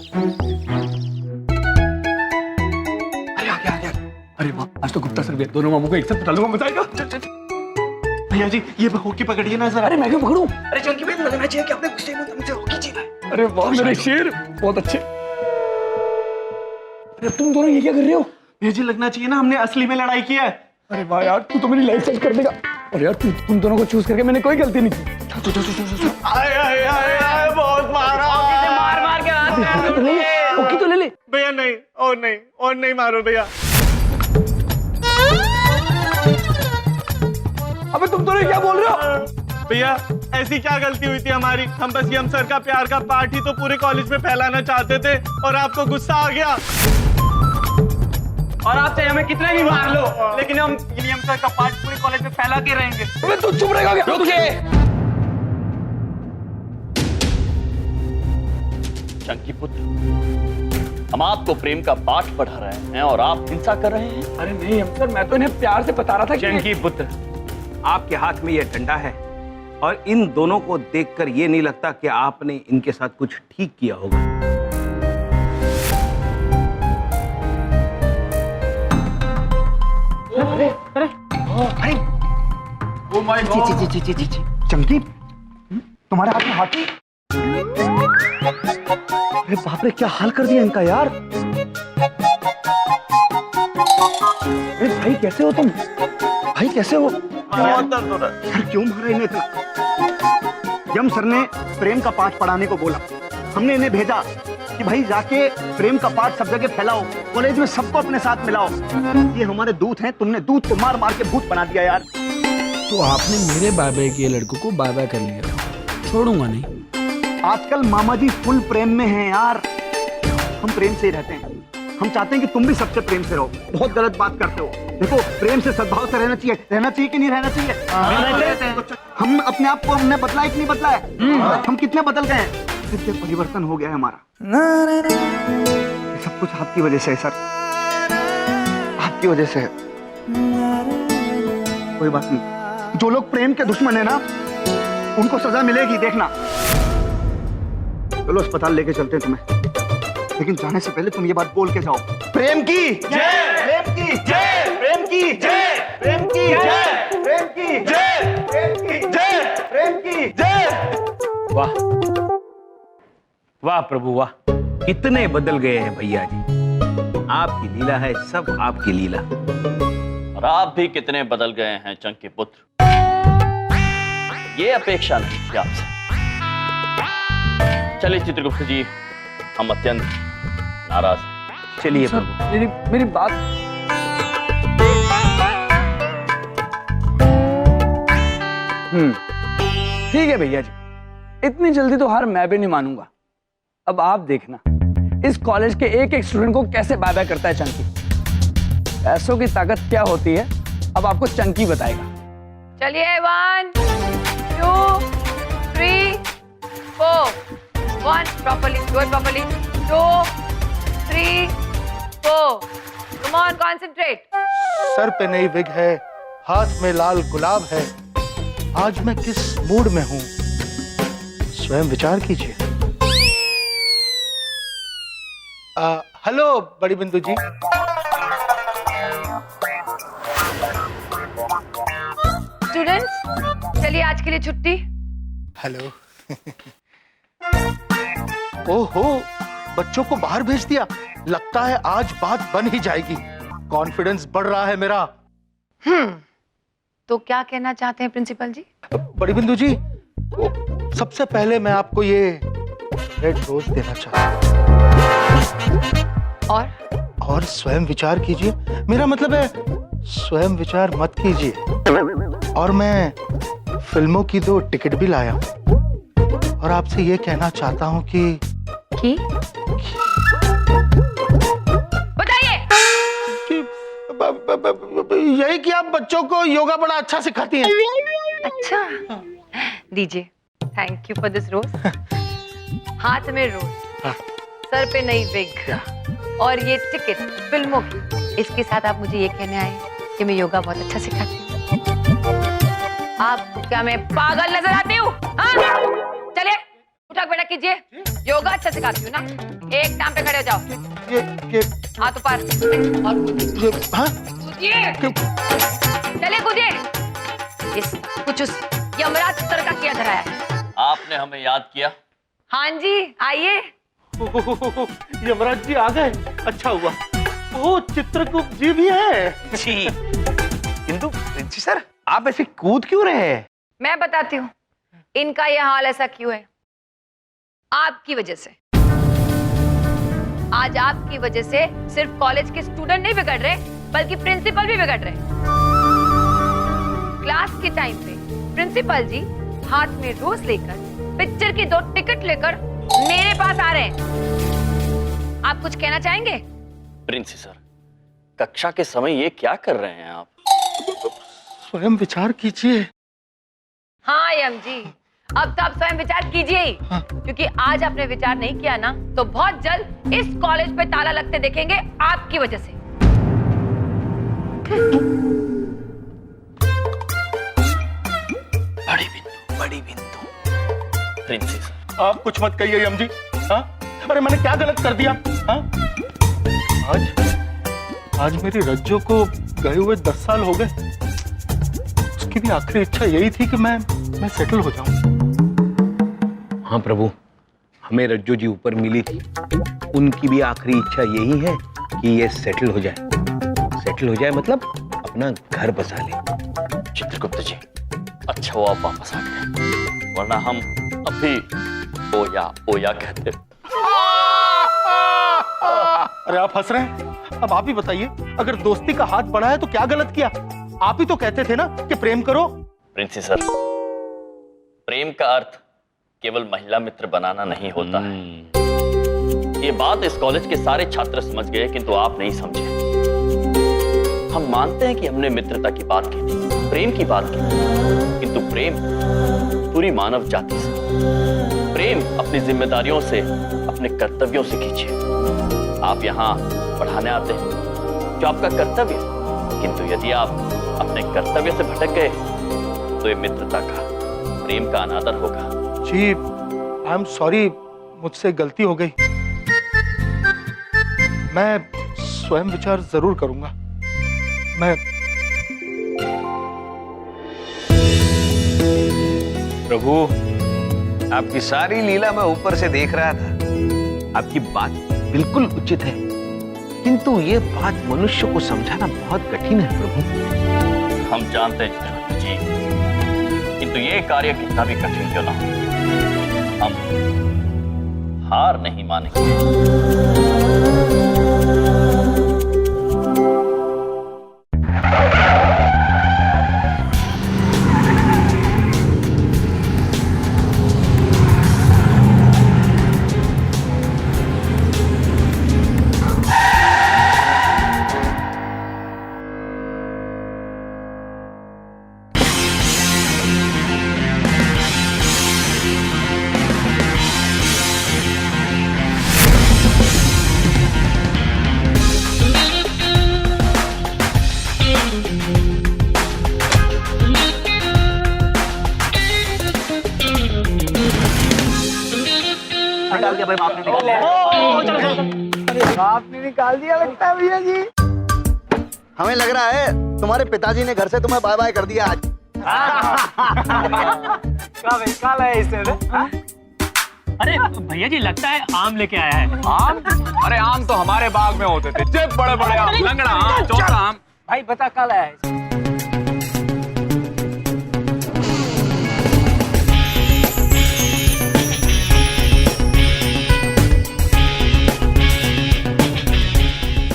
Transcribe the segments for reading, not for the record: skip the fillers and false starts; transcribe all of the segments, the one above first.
अरे आ गया। अरे वाह, आज तो गुप्ता सर भी है। दोनों मामू को एक साथ पटा लूंगा, मजा आएगा। चल चल। भैया जी ये हॉकी पकड़िए ना जरा। अरे मैं क्यों पकड़ूं? अरे चंकी भाई लगना चाहिए कि आपने गुस्से में मुझे हॉकी जीता है। अरे वाह मेरे शेर, बहुत अच्छे। अरे तुम दोनों ये क्या कर रहे हो? भैया जी लगना चाहिए ना हमने असली में लड़ाई की है। अरे वाह यार, तू तो मेरी लाइफ सेट कर देगा। और यार तुम दोनों को चूज करके मैंने कोई गलती नहीं की। आए बहुत मारा। मार के हॉकी तो ले ले। भैया नहीं और नहीं मारो भैया। अबे तुम दोनों क्या बोल रहे हो? भैया ऐसी क्या गलती हुई थी हमारी? हम बस यम सर का प्यार का पार्ट ही तो पूरे कॉलेज में फैलाना चाहते थे और आपको गुस्सा आ गया। और आप चाहे हमें कितने भी मार लो, लेकिन हम यम सर का पार्ट पूरे कॉलेज में फैला के रहेंगे। अबे तू चुप रहेगा क्या? रुकिए। चंकी पुत्र, हम आपको प्रेम का पाठ पढ़ा रहे हैं और आप हिंसा कर रहे हैं। अरे नहीं सर, मैं तो इन्हें प्यार से बता रहा था कि चंकी पुत्र, आपके हाथ में यह डंडा है और इन दोनों को देखकर ये नहीं लगता कि आपने इनके साथ कुछ ठीक किया होगा। Oh my God. चंकी, तुम्हारे हाथ में हाथी? अरे बाप रे, क्या हाल कर दिया इनका यार। अरे भाई कैसे हो तुम? भाई कैसे हो? बहुत दर्द हो रहा है। सर क्यों मारा इन्हें इतना? यम सर ने प्रेम का पाठ पढ़ाने को बोला। हमने इन्हें भेजा कि भाई जाके प्रेम का पाठ सब जगह फैलाओ, कॉलेज में सबको अपने साथ मिलाओ। ये हमारे दूत हैं, तुमने दूत को मार मार के भूत बना दिया यार। तो आपने मेरे बाय बाय किए लड़कों को बाय बाय कर लिया, छोड़ूंगा नहीं। आजकल मामा जी फुल प्रेम में हैं यार। हम प्रेम से ही रहते हैं। हम चाहते हैं कि तुम भी सबसे प्रेम से रहो। बहुत गलत बात करते हो। देखो प्रेम से सद्भाव से रहना चाहिए कि नहीं रहना चाहिए? हम अपने आप को हमने बदला है कि नहीं बदला है? हम कितने बदल गए हैं? कितने परिवर्तन हो गया है हमारा। ये सब कुछ आपकी वजह से है सर, आपकी वजह से है। कोई बात नहीं, जो लोग प्रेम के दुश्मन है ना, उनको सजा मिलेगी, देखना। चलो अस्पताल लेके चलते हैं तुम्हें, लेकिन जाने से पहले तुम ये बात बोल के जाओ, प्रेम की जय, प्रेम की जय, प्रेम की जय, प्रेम की जय, प्रेम की जय, प्रेम की जय, प्रेम की जय। वाह वाह प्रभु वाह, कितने बदल गए हैं भैया जी। आपकी लीला है, सब आपकी लीला। और आप भी कितने बदल गए हैं चंकी पुत्र। ये अपेक्षा नहीं थी आपसे। चलिए चित्रगुप्त जी, हम अत्यंत नाराज हैं। चलिए सर, प्रभु। मेरी बात। ठीक है भैया जी, इतनी जल्दी तो हार मैं भी नहीं मानूंगा। अब आप देखना इस कॉलेज के एक एक स्टूडेंट को कैसे बाय बाय करता है चंकी। पैसों की ताकत क्या होती है, अब आपको चंकी बताएगा। चलिए 1 2 3 4 1 properly, do it properly, 2 3 4 come on, concentrate। Sir पे नई विग है, हाथ में लाल गुलाब है। आज मैं किस मूड में हूं, स्वयं विचार कीजिए। हेलो बड़ी बिंदु जी। स्टूडेंट्स चलिए आज के लिए छुट्टी। हेलो। ओहो, बच्चों को बाहर भेज दिया। लगता है आज बात बन ही जाएगी। कॉन्फिडेंस बढ़ रहा है मेरा। तो क्या कहना चाहते हैं प्रिंसिपल जी? बड़ी बिंदु जी, सबसे पहले मैं आपको ये रेड रोज देना चाहता हूँ। और स्वयं विचार कीजिए। मेरा मतलब है स्वयं विचार मत कीजिए। और मैं फिल्मों की 2 टिकट भी लाया हूँ और आपसे ये कहना चाहता हूँ कि बताइए। यही कि आप बच्चों को योगा बड़ा अच्छा सिखाती हैं। अच्छा, दीजिए। थैंक यू फॉर दिस रोज। हाथ में रोज, सर पे नई विग और ये टिकट फिल्मों की। इसके साथ आप मुझे ये कहने आए कि मैं योगा बहुत अच्छा सिखाती हूँ। आपको क्या मैं पागल नजर आती हूँ? हाँ? चलिए उठक बैठक कीजिए। योगा अच्छा सिखाती हूँ ना। एक टांग पे खड़े हो जाओ। ये हाथ ऊपर और ये हाँ कूदिए। चलिए कूदिए। इस कुछ उस यमराज सर का किया धरा है। आपने हमें याद किया। हाँ जी, आइए। यमराज जी आ गए, अच्छा हुआ। ओ, चित्रगुप्त जी भी है। जी किंतु प्रिंसी सर, आप ऐसे कूद क्यों रहे हैं? मैं बताती हूँ इनका यह हाल ऐसा क्यों है। आपकी वजह से। आज आपकी वजह से सिर्फ कॉलेज के स्टूडेंट नहीं बिगड़ रहे, बल्कि प्रिंसिपल भी बिगड़ रहे। क्लास के टाइम पे प्रिंसिपल जी हाथ में रोज लेकर पिक्चर की 2 टिकट लेकर मेरे पास आ रहे हैं। आप कुछ कहना चाहेंगे? प्रिंसी सर, कक्षा के समय ये क्या कर रहे हैं आप? स्वयं विचार कीजिए। हाँ यम जी, अब तो आप स्वयं विचार कीजिए ही। क्योंकि आज आपने विचार नहीं किया ना, तो बहुत जल्द इस कॉलेज पे ताला लगते देखेंगे आपकी वजह से। बड़ी बिंदु। प्रिंसी सर, आप कुछ मत कहिए यम जी। हाँ, अरे मैंने क्या गलत कर दिया? हाँ, आज मेरी रज्जो को गए हुए 10 साल हो गए। उसकी भी आखिरी इच्छा यही थी कि मैं सेटल हो जाऊं। हाँ प्रभु, हमें रज्जो जी ऊपर मिली थी, उनकी भी आखिरी इच्छा यही है कि ये सेटल हो जाए। सेटल हो जाए मतलब अपना घर बसा ले। चित्रगुप्त जी, अच्छा हुआ आप वापस आ गए, वरना हम अभी ओया कहते। अरे आप हंस रहे हैं? अब आप ही बताइए, अगर दोस्ती का हाथ बढ़ा है तो क्या गलत किया? आप ही तो कहते थे ना कि प्रेम करो। प्रिंसी सर, प्रेम का अर्थ केवल महिला मित्र बनाना नहीं होता है। ये बात इस कॉलेज के सारे छात्र समझ गए, किंतु आप नहीं समझे। हम मानते हैं कि हमने मित्रता की बात की थी, प्रेम की बात की, किंतु प्रेम पूरी मानव जाति से। प्रेम अपनी जिम्मेदारियों से, अपने कर्तव्यों से कीजिए। आप यहाँ पढ़ाने आते हैं जो आपका कर्तव्य है, किंतु यदि आप अपने कर्तव्य से भटक गए तो ये मित्रता का, प्रेम का अनादर होगा। जी आई एम सॉरी, मुझसे गलती हो गई। मैं स्वयं विचार जरूर करूंगा। मैं प्रभु, आपकी सारी लीला मैं ऊपर से देख रहा था। आपकी बात बिल्कुल उचित है, किंतु ये बात मनुष्य को समझाना बहुत कठिन है प्रभु। हम जानते हैं चित्रगुप्त जी, किंतु ये कार्य कितना भी कठिन क्यों ना हो, हम हार नहीं मानेंगे। निकाल दिया भाई, आपने निकाल दिया लगता है भैया जी। हमें लग रहा है तुम्हारे पिताजी ने घर से तुम्हें बाय बाय कर दिया आज। अरे भैया जी, लगता है आम लेके आया है। आम? अरे आम तो हमारे बाग में होते थे, जे बड़े बड़े आम, लंगड़ा आम, चौथा आम। भाई बता कल आया है।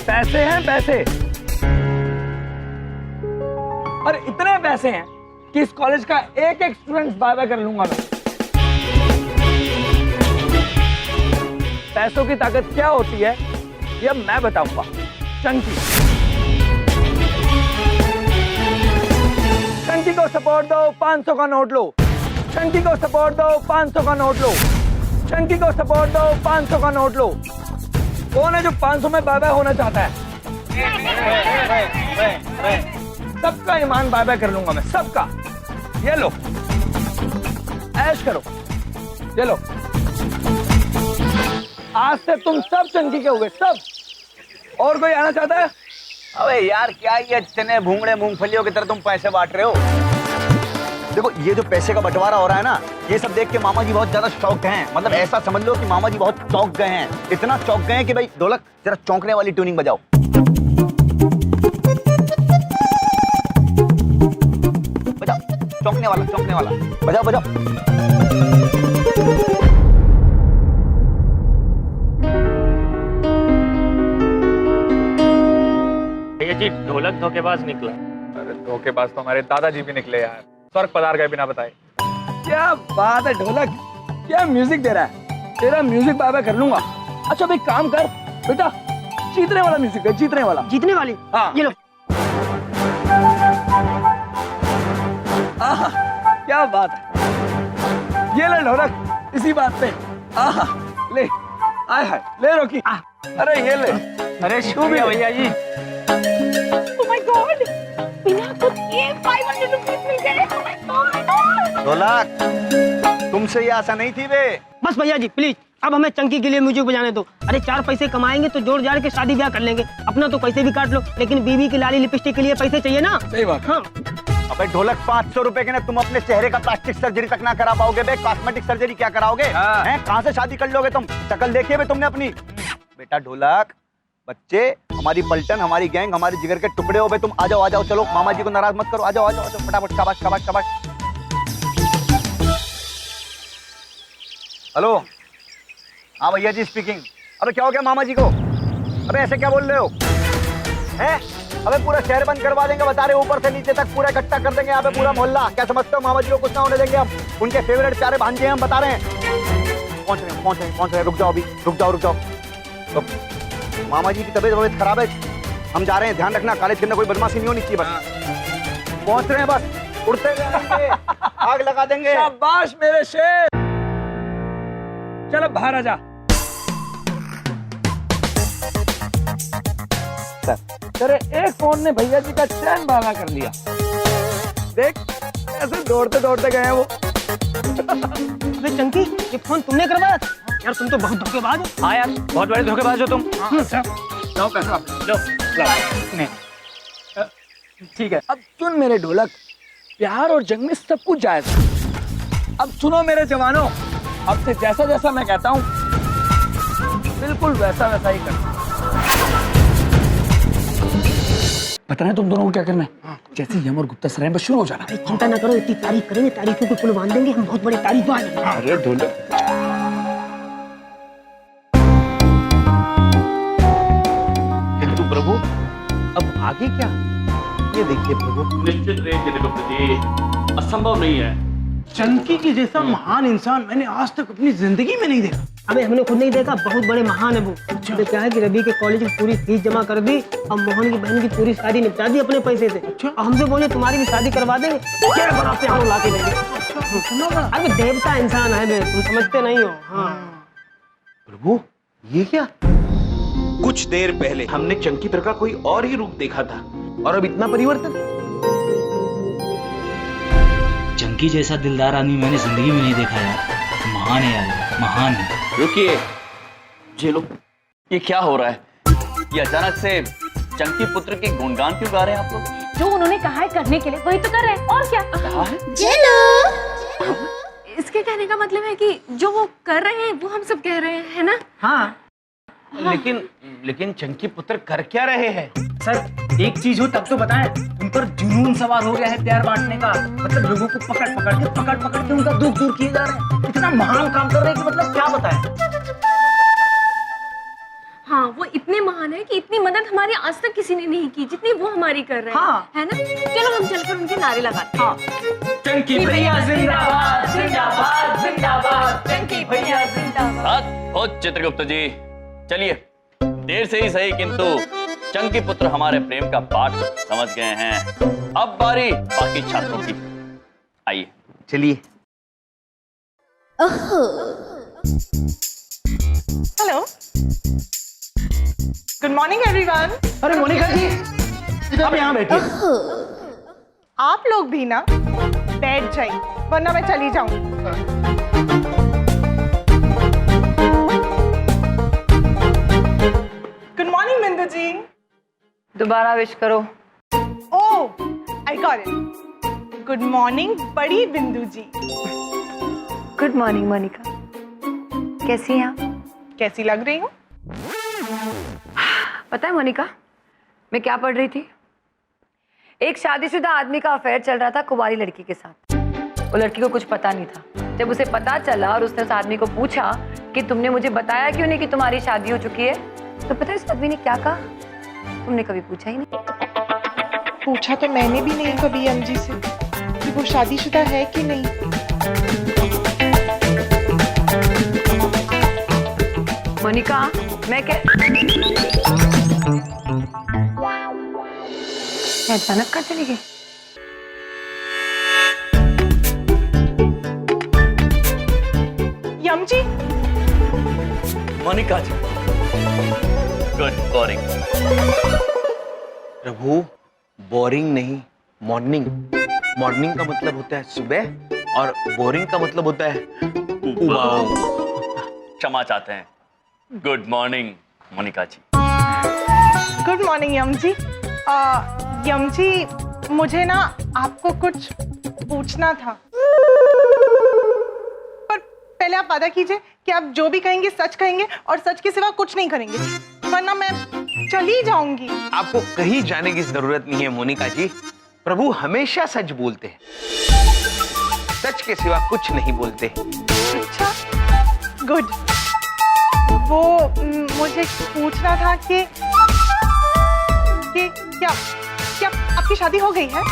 पैसे हैं पैसे, और इतने पैसे हैं कि इस कॉलेज का एक एक स्टूडेंट बाय बाय कर लूंगा मैं। पैसों की ताकत क्या होती है ये अब मैं बताऊंगा। चंकी, चंकी को सपोर्ट दो, 500 का नोट लो। चंकी को सपोर्ट दो, 500 का नोट लो। चंकी को सपोर्ट दो, 500 का नोट लो। कौन है जो 500 में बाय बाय होना चाहता है? सबका ईमान बाय बाय कर लूंगा मैं, सबका। ये लो, ऐश करो, ये लो। आज से तुम सब चंकी के हुए, सब। और कोई आना चाहता है? अबे यार क्या ये चने भूंगड़े मूंगफलियों की तरह तुम पैसे बांट रहे हो? देखो ये जो पैसे का बंटवारा हो रहा है ना, ये सब देख के मामा जी बहुत ज्यादा शौक हैं। मतलब ऐसा समझ लो कि मामा जी बहुत चौंक गए हैं। इतना चौंक गए हैं कि भाई ढोलक जरा चौंकने वाली ट्यूनिंग बजाओ। बजाओ चौंकने वाला बजाओ बजाओ। भैया जी ढोलक धोखेबाज निकला। अरे धोखेबाज तो हमारे दादाजी भी निकले यार, स्वर्ग पधार गए बिना बताए। क्या बात है ढोलक, क्या म्यूजिक दे रहा है। तेरा म्यूजिक बाय बाय कर लूंगा। अच्छा भाई काम कर बेटा, जीतने वाला म्यूजिक है, जीतने वाला। जीतने वाली? हाँ ये लो। आहा क्या बात है। ये ले ढोलक, इसी बात पे। आहा ले, आय हाय ले रोकी। अरे ये ले। अरे शुक्रिया भैया जी। Oh my God! बिना कुछ ये 500 रुपीस मिल गए। Oh my God! ढोलक तुमसे ये आशा नहीं थी बे। बस भैया जी प्लीज, अब हमें चंकी के लिए म्यूजिक बजाने दो। अरे 4 पैसे कमाएंगे तो जोड़ जाड़ के शादी ब्याह कर लेंगे। अपना तो पैसे भी काट लो, लेकिन बीवी की लाली लिपस्टिक के लिए पैसे चाहिए ना। सही बात। हाँ अबे ढोलक 500 रुपए के ना तुम अपने चेहरे का प्लास्टिक सर्जरी तक ना करा पाओगे बे। कॉस्मेटिक सर्जरी क्या कराओगे? हैं कहाँ से शादी कर लोगे तुम? शक्ल देखिए बे तुमने अपनी। बेटा ढोलक बच्चे हमारी पलटन, हमारी गैंग, हमारे जिगर के टुकड़े हो बे तुम। आ जाओ चलो, मामा जी को नाराज मत करो। आ जाओ फटाफट। शाबाश शाबाश शाबाश। हेलो हाँ भैया जी स्पीकिंग। अबे क्या हो गया मामा जी को? अबे ऐसे क्या बोल रहे हो? हैं? अबे पूरा शहर बंद करवा देंगे बता रहे, ऊपर से नीचे तक पूरा इकट्ठा कर देंगे यहाँ पे पूरा मोहल्ला। क्या समझते हो मामा जी को कुछ ना होने देंगे हम? उनके फेवरेट प्यारे भांजे हम बता रहे हैं। पहुंच रहे हैं। रुक जाओ अभी, रुक जाओ। तो मामा जी की तबीयत खराब है, हम जा रहे हैं। ध्यान रखना कॉलेज के अंदर कोई बदमाशी नहीं होनी चाहिए। बस पहुंच रहे हैं, बस उड़ते जाएंगे, आग लगा देंगे। शाबाश मेरे शेर। चलो बाहर आ जा। तेरे एक फोन ने भैया जी का चैन बागा कर लिया। देख ऐसे दौड़ते दौड़ते गए हैं वो। अबे चंकी, ये फोन तुमने करवाया था? यार तुम तो बहुत धोखेबाज हो। हाँ यार बहुत बड़े धोखेबाज हो तुम। जाओ पैसा वापस लो। ठीक है अब सुन मेरे ढोलक, प्यार और जंग में सब कुछ जायज है। अब सुनो मेरे जवानों, अब से जैसा जैसा मैं कहता हूँ बिल्कुल वैसा वैसा ही करना। पता है तुम दोनों को क्या करना है? जैसे यम और गुप्ता सराय में शुरू हो जाना। चिंता ना करो, इतनी तारीफ करेंगे, तारीफों को पुल बांध देंगे हम। बहुत बड़े तारीफबाज हैं। अरे ढोलक किंतु प्रभु अब आगे क्या? ये देखिए प्रभु। निश्चित रहिए असंभव नहीं है। चंकी के जैसा महान इंसान मैंने आज तक अपनी जिंदगी में नहीं देखा। अबे हमने खुद नहीं देखा, बहुत बड़े महान है वो। तो क्या है कि रवि के कॉलेज की पूरी फीस जमा कर दी और मोहन की बहन की पूरी शादी निपटा दी अपने पैसे से। और हमसे बोले तुम्हारी भी शादी करवा देंगे। क्या बनाते हम ला के देंगे। अरे देवता इंसान है बे, तुम समझते नहीं हो। हाँ प्रभु ये क्या? कुछ देर पहले हमने चंकी पर का कोई और ही रूप देखा था और अब इतना परिवर्तन। चंकी जैसा दिलदार आदमी मैंने जिंदगी में नहीं देखा यार। महान है यार, महान है। रुकिए जेलो, ये क्या हो रहा है? ये अचानक से चंकी पुत्र के गुणगान क्यों गा रहे हैं आप लोग? जो उन्होंने कहा है करने के लिए वही तो कर रहे हैं, और क्या? कहा है? इसके कहने का मतलब है कि जो वो कर रहे हैं वो हम सब कह रहे हैं, है ना? हाँ लेकिन चंकी पुत्र कर क्या रहे हैं? सर एक चीज हो तब तो बताएं, उन पर जुनून सवार हो गया है प्यार बांटने का। मतलब लोगों को पकड़ के उनका दुख दूर किए जा रहे हैं। इतना महान काम कर रहे हैं कि मतलब क्या बताएं। हाँ वो इतने महान है कि इतनी मदद हमारी आज तक किसी ने नहीं की जितनी वो हमारी कर रहे हैं। हाँ। है ना? चलो हम चलकर उनके नारे लगाते हैं। हाँ। चंकी भैया जिंदाबाद जिंदाबाद जिंदाबाद, चंकी भैया जिंदाबाद। हो चित्रगुप्त जी, चलिए देर से ही सही किंतु चंकी पुत्र हमारे प्रेम का पाठ समझ गए हैं। अब बारी बाकी छात्रों की। आइए चलिए। Hello, good morning everyone. अरे मोनिका जी आप यहाँ बैठिए। आप लोग भी ना बैठ जाइए वरना मैं चली जाऊंगी। दोबारा विश करो। Oh, I got it. Good morning बड़ी बिंदु जी। गुड मॉर्निंग मोनिका, कैसी हैं आप? कैसी लग रही हूँ? पता है मोनिका, मैं क्या पढ़ रही थी? एक शादीशुदा आदमी का अफेयर चल रहा था कुंवारी लड़की के साथ। वो लड़की को कुछ पता नहीं था। जब उसे पता चला और उसने उस आदमी को पूछा कि तुमने मुझे बताया क्यों नहीं कि तुम्हारी शादी हो चुकी है, तो पता है उस आदमी ने क्या कहा? तुमने कभी पूछा ही नहीं। पूछा तो मैंने भी नहीं कभी एमजी से कि वो शादीशुदा है कि नहीं। मोनिका, मैं अचानक कहाँ चली गई? यम जी। मोनिका जी, गुड मॉर्निंग। प्रभु, बोरिंग नहीं, मॉर्निंग। मॉर्निंग का मतलब होता है सुबह और बोरिंग का मतलब होता है क्षमा चाहते हैं। गुड मॉर्निंग मोनिका जी। गुड मॉर्निंग यम जी। यम जी, मुझे ना आपको कुछ पूछना था, पर पहले आप वादा कीजिए कि आप जो भी कहेंगे सच कहेंगे और सच के सिवा कुछ नहीं करेंगे, वरना मैं चली जाऊंगी। आपको कहीं जाने की जरूरत नहीं है मोनिका जी। प्रभु हमेशा सच बोलते हैं, सच के सिवा कुछ नहीं बोलते। अच्छा, गुड। वो मुझे पूछना था कि क्या आपकी शादी हो गई है?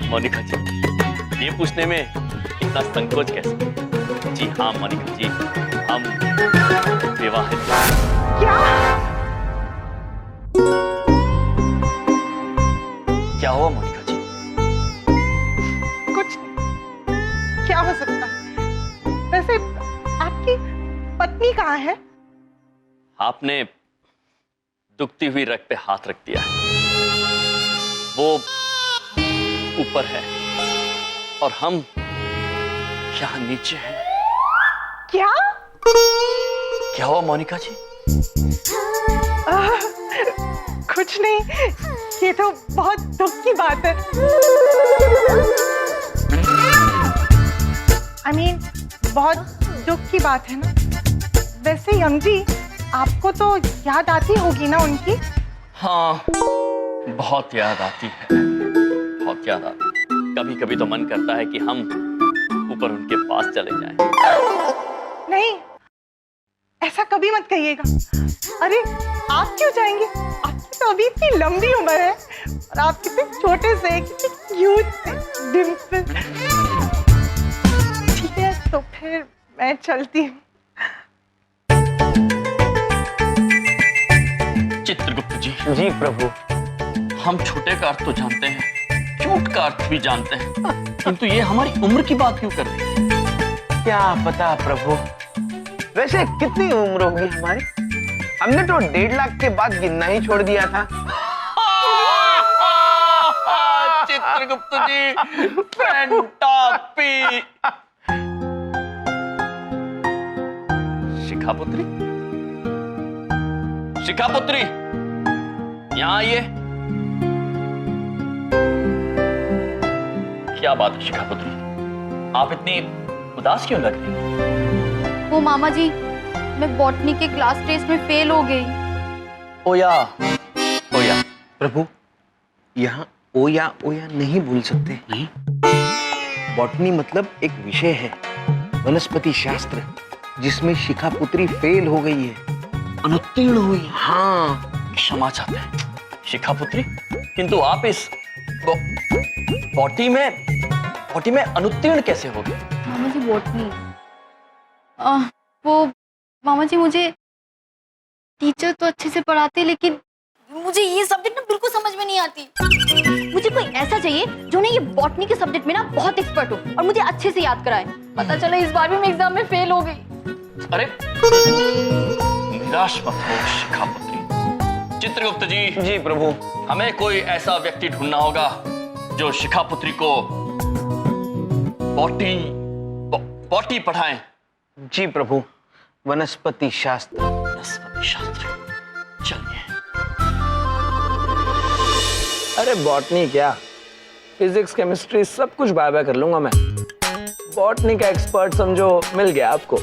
मोनिका जी, ये पूछने में इतना संकोच कैसे? जी हाँ मोनिका जी, हम विवाहित हैं। क्या हुआ मोनिका जी? कुछ नहीं। क्या हो सकता है? वैसे आपकी पत्नी कहाँ है? आपने दुखती हुई रग पे हाथ रख दिया है। वो ऊपर है और हम यहाँ नीचे हैं। क्या? क्या हुआ मोनिका जी? कुछ नहीं, ये तो बहुत दुख की बात है। I mean, बहुत दुख की बात है ना। वैसे यम जी, आपको तो याद आती होगी ना उनकी? हाँ, बहुत याद आती है, बहुत याद आती है। कभी कभी तो मन करता है कि हम ऊपर उनके पास चले जाएं। नहीं, ऐसा कभी मत कहिएगा। अरे आप क्यों जाएंगे? आपकी तो अभी इतनी लंबी उम्र है और आप कितने छोटे से, कितने क्यूट से, डिम्पल। ठीक है, तो फिर मैं चलती हूँ। चित्रगुप्त जी। जी प्रभु। हम छोटे का अर्थ तो जानते हैं, क्यूट का अर्थ भी जानते हैं, किंतु ये हमारी उम्र की बात क्यों कर रही है? क्या पता प्रभु। वैसे कितनी उम्र होगी हमारी? हमने तो 1.5 लाख के बाद गिनना ही छोड़ दिया था। चित्रगुप्त जी, फैंटापी। शिखापुत्री, शिखापुत्री, यहाँ आइए। क्या बात है शिखापुत्री, आप इतनी उदास क्यों लग रही हैं? वो मामा जी, मैं बॉटनी के क्लास टेस्ट में फेल हो गई। ओया, ओया। प्रभु, यहाँ ओया ओया नहीं बोल सकते। नहीं? बॉटनी मतलब एक विषय है, वनस्पति शास्त्र, जिसमें शिखापुत्री फेल हो गई है, अनुत्तीर्ण हुई। हाँ, क्षमा चाहते हैं शिखापुत्री, किंतु आप इस बॉटनी में अनुत्तीर्ण कैसे हो गए? मामा जी, बॉटनी, वो मामा जी, मुझे टीचर तो अच्छे से पढ़ाते, लेकिन मुझे ये सब्जेक्ट ना बिल्कुल समझ में नहीं आती। मुझे कोई ऐसा चाहिए जो ना ये बॉटनी के सब्जेक्ट में ना बहुत एक्सपर्ट हो और मुझे अच्छे से याद कराए। पता चला इस बार भी मैं एग्जाम में फेल हो गई। अरे निराश मत हो शिखापुत्री। चित्रगुप्त जी। जी प्रभु। हमें कोई ऐसा व्यक्ति ढूंढना होगा जो शिखापुत्री को बॉटनी बॉटनी पढ़ाएं। जी प्रभु, वनस्पति शास्त्र। वनस्पति शास्त्र, चलिए। अरे बॉटनी क्या, फिजिक्स केमिस्ट्री सब कुछ बाय बाय कर लूंगा मैं। बॉटनी का एक्सपर्ट समझो मिल गया आपको।